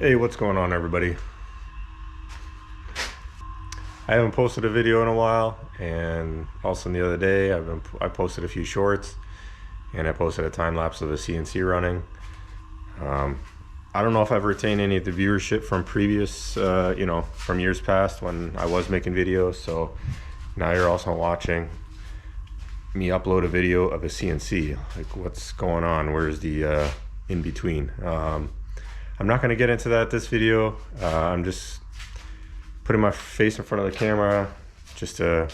Hey, what's going on, everybody? I haven't posted a video in a while, and also the other day I posted a few shorts, and I posted a time lapse of a CNC running. I don't know if I've retained any of the viewership from previous, from years past when I was making videos. So now you're also watching me upload a video of a CNC. Like, what's going on? Where's the in between? I'm not going to get into that this video. I'm just putting my face in front of the camera just to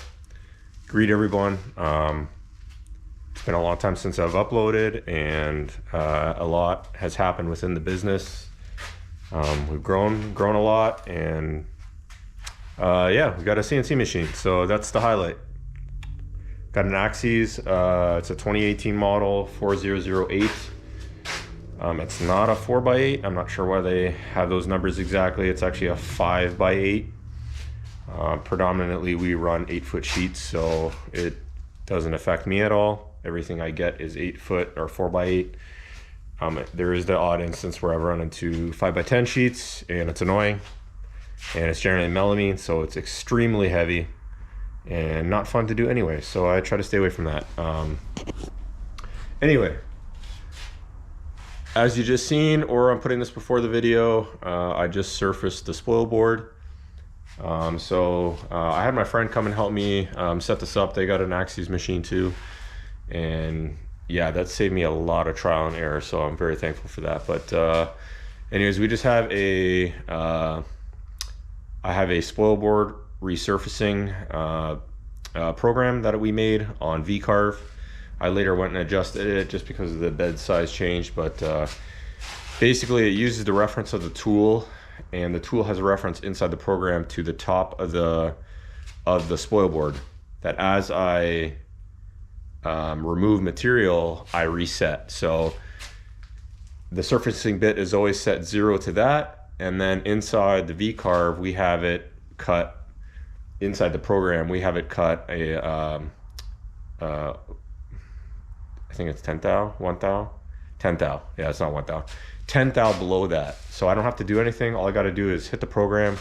greet everyone. It's been a long time since I've uploaded, and a lot has happened within the business. We've grown a lot, and yeah, we got a CNC machine, so that's the highlight. Got an Axyz. It's a 2018 model 4008. It's not a 4x8. I'm not sure why they have those numbers exactly. It's actually a 5x8. Predominantly we run 8-foot sheets, so it doesn't affect me at all. Everything I get is 8-foot or 4x8. There is the odd instance where I've run into 5x10 sheets, and it's annoying, and it's generally melamine, so it's extremely heavy and not fun to do anyway, so I try to stay away from that. Anyway, as you just seen, or I'm putting this before the video, I just surfaced the spoilboard. I had my friend come and help me set this up. They got an Axyz machine too, and yeah, that saved me a lot of trial and error, so I'm very thankful for that. But anyways, we just have I have a spoilboard resurfacing program that we made on V-carve. I later went and adjusted it just because of the bed size change, but basically it uses the reference of the tool, and the tool has a reference inside the program to the top of the spoilboard, that as I remove material, I reset. So the surfacing bit is always set 0 to that, and then inside the V-carve we have it cut, inside the program we have it cut a I think it's 10 thou, 1 thou, 10 thou. Yeah, it's not 1 thou. 10 thou below that. So I don't have to do anything. All I got to do is hit the program.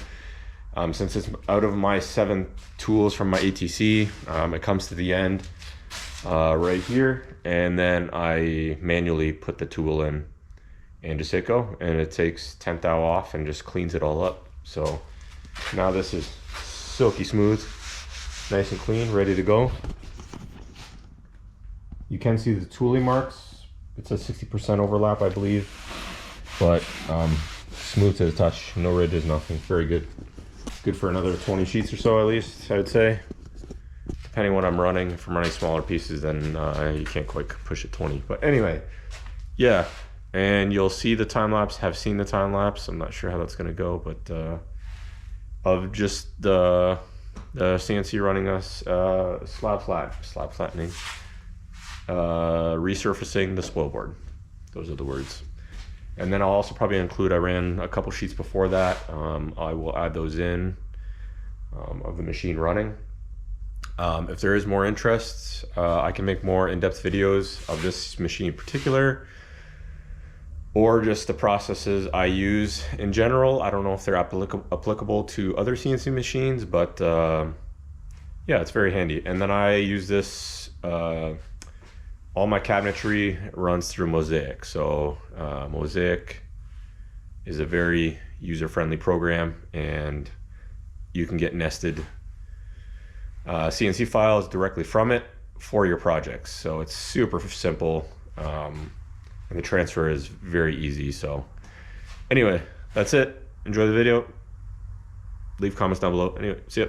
Since it's out of my 7 tools from my ATC, it comes to the end right here, and then I manually put the tool in and just hit go, and it takes 10 thou off and just cleans it all up. So now this is silky smooth, nice and clean, ready to go. You can see the tooling marks. It's a 60% overlap, I believe, but smooth to the touch, no ridges, nothing. Very good. Good for another 20 sheets or so at least, I would say. Depending on what I'm running. If I'm running smaller pieces, then you can't quite push it 20. But anyway, yeah. And you'll see the time lapse, have seen the time lapse. I'm not sure how that's gonna go, but of just the CNC running us slab flattening. Resurfacing the spoilboard. Those are the words. And then I'll also probably include, I ran a couple sheets before that. I will add those in of the machine running. If there is more interest, I can make more in-depth videos of this machine in particular, or just the processes I use in general. I don't know if they're applicable to other CNC machines, but yeah, it's very handy. And then I use this, all my cabinetry runs through Mosaic. So Mosaic is a very user-friendly program, and you can get nested CNC files directly from it for your projects. So it's super simple, and the transfer is very easy. So anyway, that's it. Enjoy the video. Leave comments down below. Anyway, see ya.